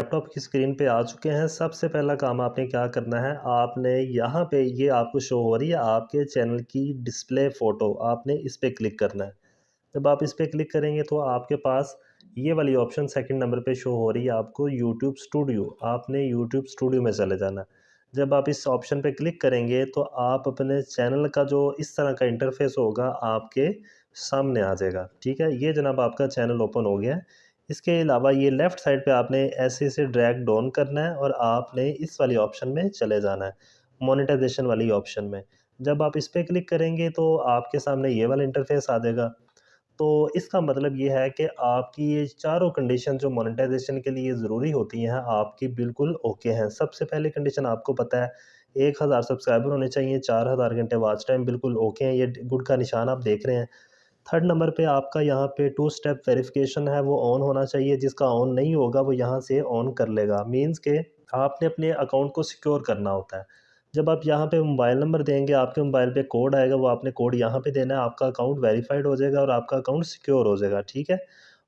Laptop की screen पे आ चुके हैं। सबसे पहला काम आपने क्या करना है, आपने यहाँ पे ये आपको शो हो रही है आपके चैनल की डिस्प्ले फ़ोटो, आपने इस पे क्लिक करना है। जब आप इस पे क्लिक करेंगे तो आपके पास ये वाली ऑप्शन सेकंड नंबर पे शो हो रही है आपको यूट्यूब स्टूडियो, आपने यूट्यूब स्टूडियो में चले जाना है। जब आप इस ऑप्शन पे क्लिक करेंगे तो आप अपने चैनल का जो इस तरह का इंटरफेस होगा आपके सामने आ जाएगा, ठीक है। ये जनाब आपका चैनल ओपन हो गया है। इसके अलावा ये लेफ़्ट साइड पे आपने ऐसे ड्रैग डाउन करना है और आपने इस वाली ऑप्शन में चले जाना है, मोनेटाइजेशन वाली ऑप्शन में। जब आप इस पे क्लिक करेंगे तो आपके सामने ये वाला इंटरफेस आ जाएगा। तो इसका मतलब ये है कि आपकी ये चारों कंडीशन जो मोनेटाइजेशन के लिए ज़रूरी होती हैं, आपकी बिल्कुल ओके हैं। सबसे पहली कंडीशन आपको पता है 1000 सब्सक्राइबर होने चाहिए, 4000 घंटे वॉच टाइम बिल्कुल ओके हैं, ये गुड का निशान आप देख रहे हैं। थर्ड नंबर पे आपका यहाँ पे 2 स्टेप वेरिफ़िकेशन है वो ऑन होना चाहिए, जिसका ऑन नहीं होगा वो यहाँ से ऑन कर लेगा। मीन्स के आपने अपने अकाउंट को सिक्योर करना होता है। जब आप यहाँ पे मोबाइल नंबर देंगे, आपके मोबाइल पे कोड आएगा, वो आपने कोड यहाँ पे देना है, आपका अकाउंट वेरीफाइड हो जाएगा और आपका अकाउंट सिक्योर हो जाएगा, ठीक है।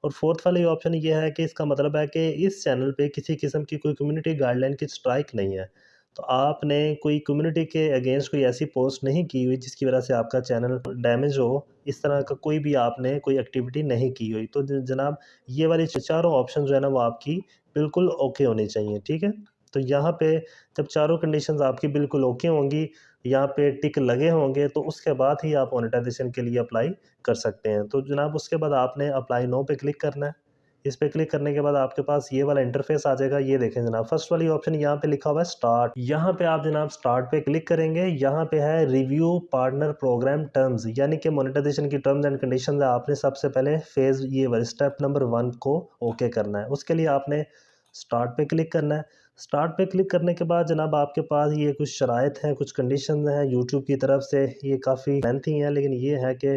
और फोर्थ वाली ऑप्शन ये है कि इसका मतलब है कि इस चैनल पे किसी किस्म की कोई कम्युनिटी गाइडलाइन की स्ट्राइक नहीं है। तो आपने कोई कम्युनिटी के अगेंस्ट कोई ऐसी पोस्ट नहीं की हुई जिसकी वजह से आपका चैनल डैमेज हो, इस तरह का कोई भी आपने कोई एक्टिविटी नहीं की हुई। तो जनाब ये वाली चारों ऑप्शन जो है ना वो आपकी बिल्कुल ओके होनी चाहिए, ठीक है। तो यहाँ पे जब चारों कंडीशंस आपकी बिल्कुल ओके होंगी, यहाँ पे टिक लगे होंगे, तो उसके बाद ही आप मोनेटाइजेशन के लिए अप्लाई कर सकते हैं। तो जनाब उसके बाद आपने अप्लाई नाउ पे क्लिक करना है। इस पे क्लिक करने के बाद आपके पास ये वाला इंटरफेस आ जाएगा। ये देखें जनाब, फर्स्ट वाली ऑप्शन यहाँ पे लिखा हुआ है स्टार्ट। यहाँ पे आप जनाब स्टार्ट पे क्लिक करेंगे। यहाँ पे है रिव्यू पार्टनर प्रोग्राम टर्म्स, यानी कि मोनेटाइजेशन की टर्म्स एंड कंडीशंस है। आपने सबसे पहले फेज़ ये वाले स्टेप नंबर 1 को ओके करना है। उसके लिए आपने स्टार्ट पे क्लिक करना है। स्टार्ट पे क्लिक करने के बाद जनाब आपके पास ये कुछ शराइत हैं, कुछ कंडीशंस हैं यूट्यूब की तरफ से। ये काफ़ी लेंथी हैं, लेकिन ये है कि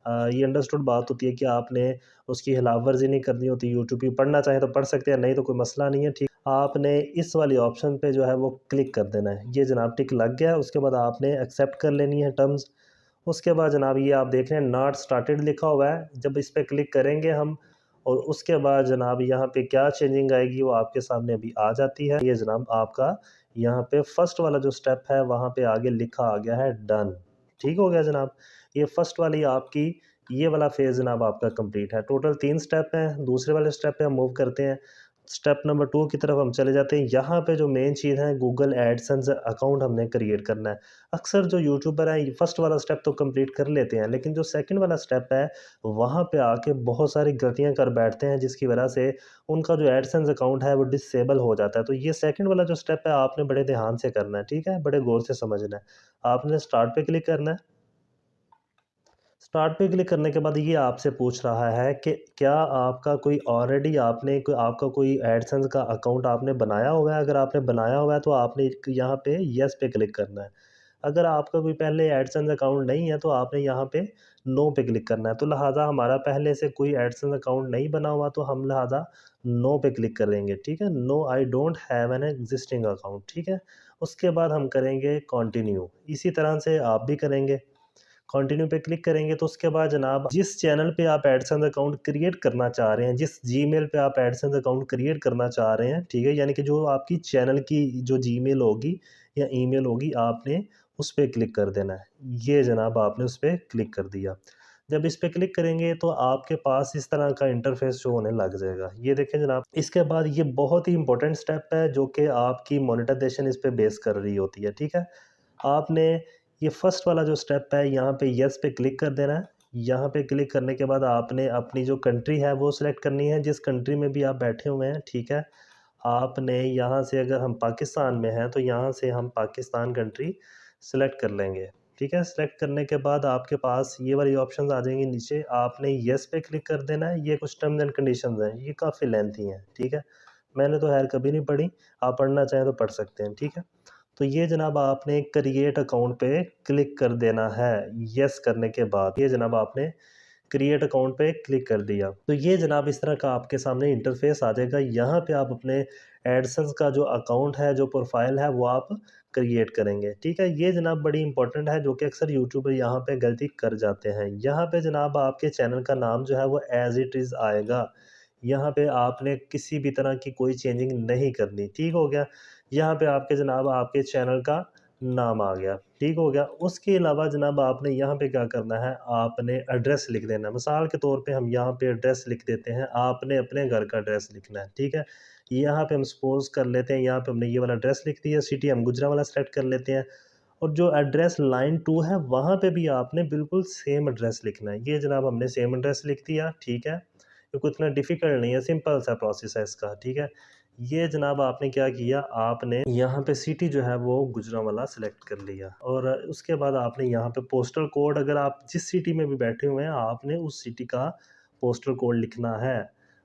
ये अंडरस्टूड बात होती है कि आपने उसकी खिलाफ वर्जी नहीं करनी होती। यूट्यूब की पढ़ना चाहें तो पढ़ सकते हैं, नहीं तो कोई मसला नहीं है, ठीक। आपने इस वाली ऑप्शन पे जो है वो क्लिक कर देना है। ये जनाब टिक लग गया है। उसके बाद आपने एक्सेप्ट कर लेनी है टर्म्स। उसके बाद जनाब ये आप देख रहे हैं नॉट स्टार्टेड लिखा हुआ है। जब इस पे क्लिक करेंगे हम और उसके बाद जनाब यहाँ पे क्या चेंजिंग आएगी वो आपके सामने अभी आ जाती है। ये जनाब आपका यहाँ पे फर्स्ट वाला जो स्टेप है वहाँ पे आगे लिखा आ गया है डन। ठीक हो गया जनाब। ये फर्स्ट वाली आपकी ये वाला फेज़ जनाब आपका कंप्लीट है। टोटल 3 स्टेप हैं। दूसरे वाले स्टेप पे हम मूव करते हैं। स्टेप नंबर 2 की तरफ हम चले जाते हैं। यहाँ पे जो मेन चीज़ है गूगल एडसेंस अकाउंट हमने क्रिएट करना है। अक्सर जो यूट्यूबर हैं फर्स्ट वाला स्टेप तो कंप्लीट कर लेते हैं, लेकिन जो सेकंड वाला स्टेप है वहाँ पे आके बहुत सारी गलतियाँ कर बैठते हैं, जिसकी वजह से उनका जो एडसेंस अकाउंट है वो डिसेबल हो जाता है। तो ये सेकंड वाला जो स्टेप है आपने बड़े ध्यान से करना है, ठीक है, बड़े गौर से समझना है। आपने स्टार्ट पे क्लिक करना है। स्टार्ट पे क्लिक करने के बाद ये आपसे पूछ रहा है कि क्या आपका कोई ऑलरेडी आपने कोई आपका कोई एडसेंस का अकाउंट आपने बनाया हुआ है। अगर आपने बनाया हुआ है तो आपने यहाँ पे यस पे क्लिक करना है। अगर आपका कोई पहले एडसेंस अकाउंट नहीं है तो आपने यहाँ पे नो पे क्लिक करना है। तो लिहाजा हमारा पहले से कोई एडसेंस अकाउंट नहीं बना हुआ तो हम लिहाजा नो पे क्लिक करेंगे, ठीक है। No I don't have an existing account, ठीक है। उसके बाद हम करेंगे कंटिन्यू। इसी तरह से आप भी करेंगे। कंटिन्यू पे क्लिक करेंगे तो उसके बाद जनाब जिस चैनल पे आप एडसेंस अकाउंट क्रिएट करना चाह रहे हैं, जिस जीमेल पे आप एडसेंस अकाउंट क्रिएट करना चाह रहे हैं, ठीक है, यानी कि जो आपकी चैनल की जो जीमेल होगी या ईमेल होगी, आपने उस पे क्लिक कर देना है। ये जनाब आपने उस पे क्लिक कर दिया। जब इस पे क्लिक करेंगे तो आपके पास इस तरह का इंटरफेस शो होने लग जाएगा। ये देखें जनाब, इसके बाद ये बहुत ही इंपॉर्टेंट स्टेप है जो कि आपकी मोनेटाइजेशन इस पे बेस कर रही होती है, ठीक है। आपने ये फर्स्ट वाला जो स्टेप है यहाँ पे यस पे क्लिक कर देना है। यहाँ पे क्लिक करने के बाद आपने अपनी जो कंट्री है वो सिलेक्ट करनी है, जिस कंट्री में भी आप बैठे हुए हैं, ठीक है। आपने यहाँ से अगर हम पाकिस्तान में हैं तो यहाँ से हम पाकिस्तान कंट्री सेलेक्ट कर लेंगे, ठीक है। सेलेक्ट करने के बाद आपके पास ये वाली ऑप्शंस आ जाएंगी नीचे। आपने येस पे क्लिक कर देना है। ये कुछ टर्म्स एंड कंडीशंस हैं, ये काफ़ी लेंथी हैं, ठीक है। मैंने तो खैर कभी नहीं पढ़ी, आप पढ़ना चाहें तो पढ़ सकते हैं, ठीक है। तो ये जनाब आपने क्रिएट अकाउंट पे क्लिक कर देना है। येस करने के बाद ये जनाब आपने क्रिएट अकाउंट पे क्लिक कर दिया तो ये जनाब इस तरह का आपके सामने इंटरफेस आ जाएगा। यहाँ पे आप अपने एडसेंस का जो अकाउंट है, जो प्रोफाइल है, वो आप क्रिएट करेंगे। ठीक है, ये जनाब बड़ी इंपॉर्टेंट है जो कि अक्सर यूट्यूबर यहाँ पे गलती कर जाते हैं। यहाँ पे जनाब आपके चैनल का नाम जो है वो एज इट इज़ आएगा। यहाँ पे आपने किसी भी तरह की कोई चेंजिंग नहीं करनी। ठीक हो गया, यहाँ पे आपके जनाब आपके चैनल का नाम आ गया। ठीक हो गया, उसके अलावा जनाब आपने यहाँ पे क्या करना है, आपने एड्रेस लिख देना है। मिसाल के तौर पे हम यहाँ पे एड्रेस लिख देते हैं, आपने अपने घर का एड्रेस लिखना है। ठीक है, यहाँ पे हम सपोज कर लेते हैं, यहाँ पे हमने ये वाला एड्रेस लिख दिया, सिटी हम गुजरांवाला सेलेक्ट कर लेते हैं। और जो एड्रेस लाइन 2 है वहाँ पे भी आपने बिल्कुल सेम एड्रेस लिखना है। ये जनाब हमने सेम एड्रेस लिख दिया। ठीक है, ये कुछ इतना डिफ़िकल्ट नहीं है, सिंपल सा प्रोसेस है इसका। ठीक है, ये जनाब आपने क्या किया, आपने यहाँ पे सिटी जो है वो गुजरांवाला सेलेक्ट कर लिया और उसके बाद आपने यहाँ पे पोस्टल कोड, अगर आप जिस सिटी में भी बैठे हुए हैं आपने उस सिटी का पोस्टल कोड लिखना है।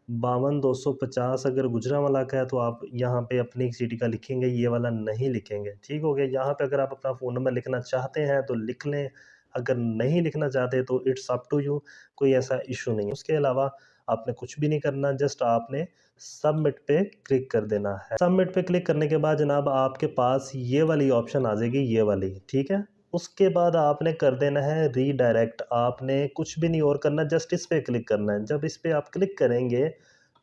52-250 अगर गुजरांवाला का है तो आप यहाँ पे अपनी सिटी का लिखेंगे, ये वाला नहीं लिखेंगे। ठीक हो गया, यहाँ पे अगर आप अपना फ़ोन नंबर लिखना चाहते हैं तो लिख लें, अगर नहीं लिखना चाहते तो इट्स अप टू यू, कोई ऐसा इशू नहीं है। उसके अलावा आपने कुछ भी नहीं करना, जस्ट आपने सबमिट पे क्लिक कर देना है। सबमिट पे क्लिक करने के बाद जनाब आपके पास ये वाली ऑप्शन आ जाएगी, ये वाली। ठीक है, उसके बाद आपने कर देना है रीडायरेक्ट। आपने कुछ भी नहीं और करना, जस्ट इस पे क्लिक करना है। जब इस पे आप क्लिक करेंगे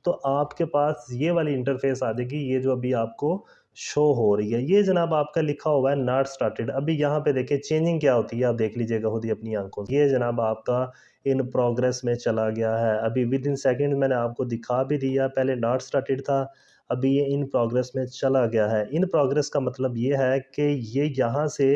तो आपके पास ये वाली इंटरफेस आ जाएगी, ये जो अभी आपको शो हो रही है। ये जनाब आपका लिखा हुआ है नॉट स्टार्टेड। अभी यहाँ पे देखिए चेंजिंग क्या होती है, आप देख लीजिएगा खुद ही अपनी आंखों से। ये जनाब आपका इन प्रोग्रेस में चला गया है। अभी विद इन सेकेंड मैंने आपको दिखा भी दिया, पहले नॉट स्टार्टेड था, अभी ये इन प्रोग्रेस में चला गया है। इन प्रोग्रेस का मतलब ये है कि ये यहाँ से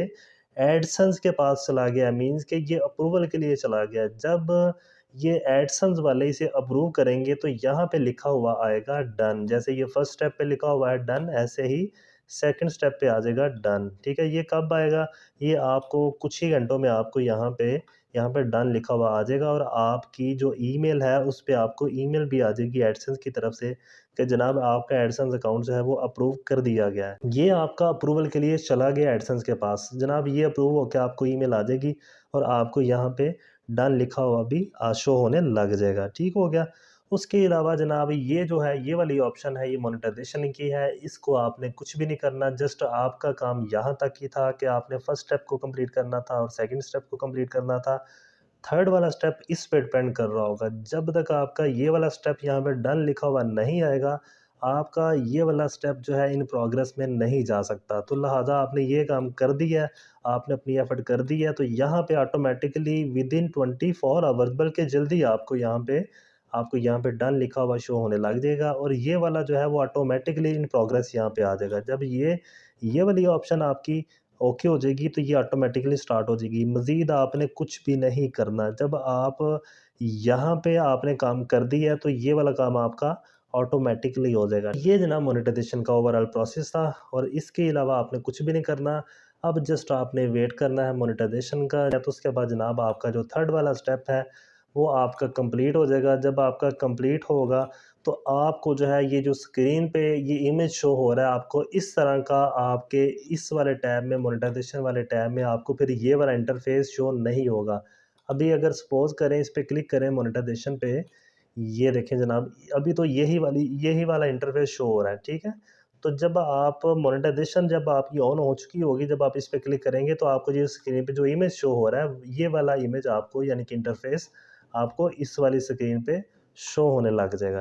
एडसेंस के पास चला गया, मीन्स कि ये अप्रूवल के लिए चला गया। जब ये एडसेंस वाले इसे अप्रूव करेंगे तो यहाँ पे लिखा हुआ आएगा डन। जैसे ये फर्स्ट स्टेप पे लिखा हुआ है डन, ऐसे ही सेकंड स्टेप पे आ जाएगा डन। ठीक है, ये कब आएगा, ये आपको कुछ ही घंटों में आपको यहाँ पे डन लिखा हुआ आ जाएगा और आपकी जो ईमेल है उस पे आपको ईमेल भी आ जाएगी एडसेंस की तरफ से कि जनाब आपका एडसेंस अकाउंट जो है वो अप्रूव कर दिया गया है। ये आपका अप्रूवल के लिए चला गया एडसेंस के पास। जनाब ये अप्रूव होकर आपको ईमेल आ जाएगी और आपको यहाँ पे डन लिखा हुआ भी शो होने लग जाएगा। ठीक हो गया, उसके अलावा जनाब ये जो है, ये वाली ऑप्शन है, ये मोनेटाइजेशन की है। इसको आपने कुछ भी नहीं करना, जस्ट आपका काम यहाँ तक ही था कि आपने फर्स्ट स्टेप को कंप्लीट करना था और सेकंड स्टेप को कंप्लीट करना था। थर्ड वाला स्टेप इस पे डिपेंड कर रहा होगा। जब तक आपका ये वाला स्टेप यहाँ पे डन लिखा हुआ नहीं आएगा, आपका ये वाला स्टेप जो है इन प्रोग्रेस में नहीं जा सकता। तो लिहाजा आपने ये काम कर दिया है, आपने अपनी एफर्ट कर दी है, तो यहाँ पे ऑटोमेटिकली विद इन 24 आवर्स, बल्कि जल्दी आपको यहाँ पे डन लिखा हुआ शो होने लग जाएगा और ये वाला जो है वो ऑटोमेटिकली इन प्रोग्रेस यहाँ पे आ जाएगा। जब ये वाली ऑप्शन आपकी ओके हो जाएगी तो ये ऑटोमेटिकली स्टार्ट हो जाएगी। मज़ीद आपने कुछ भी नहीं करना। जब आप यहाँ पे आपने काम कर दिया है तो ये वाला काम आपका ऑटोमेटिकली हो जाएगा। ये जनाब मोनेटाइजेशन का ओवरऑल प्रोसेस था और इसके अलावा आपने कुछ भी नहीं करना। अब जस्ट आपने वेट करना है मोनेटाइजेशन का। तो उसके बाद जनाब आपका जो थर्ड वाला स्टेप है वो आपका कंप्लीट हो जाएगा। जब आपका कंप्लीट होगा तो आपको जो है ये जो स्क्रीन पे ये इमेज शो हो रहा है, आपको इस तरह का आपके इस वाले टैब में, मोनेटाइजेशन वाले टैब में आपको फिर ये वाला इंटरफेस शो नहीं होगा। अभी अगर सपोज़ करें, इस पे क्लिक करें मोनेटाइजेशन पे, ये देखें जनाब, अभी तो यही वाला इंटरफेस शो हो रहा है। ठीक है, तो जब आप मोनेटाइजेशन जब आपकी ऑन हो चुकी होगी, जब आप इस पे क्लिक करेंगे तो आपको ये स्क्रीन पे जो इमेज शो हो रहा है, ये वाला इमेज आपको, यानी कि इंटरफेस आपको इस वाली स्क्रीन पे शो होने लग जाएगा।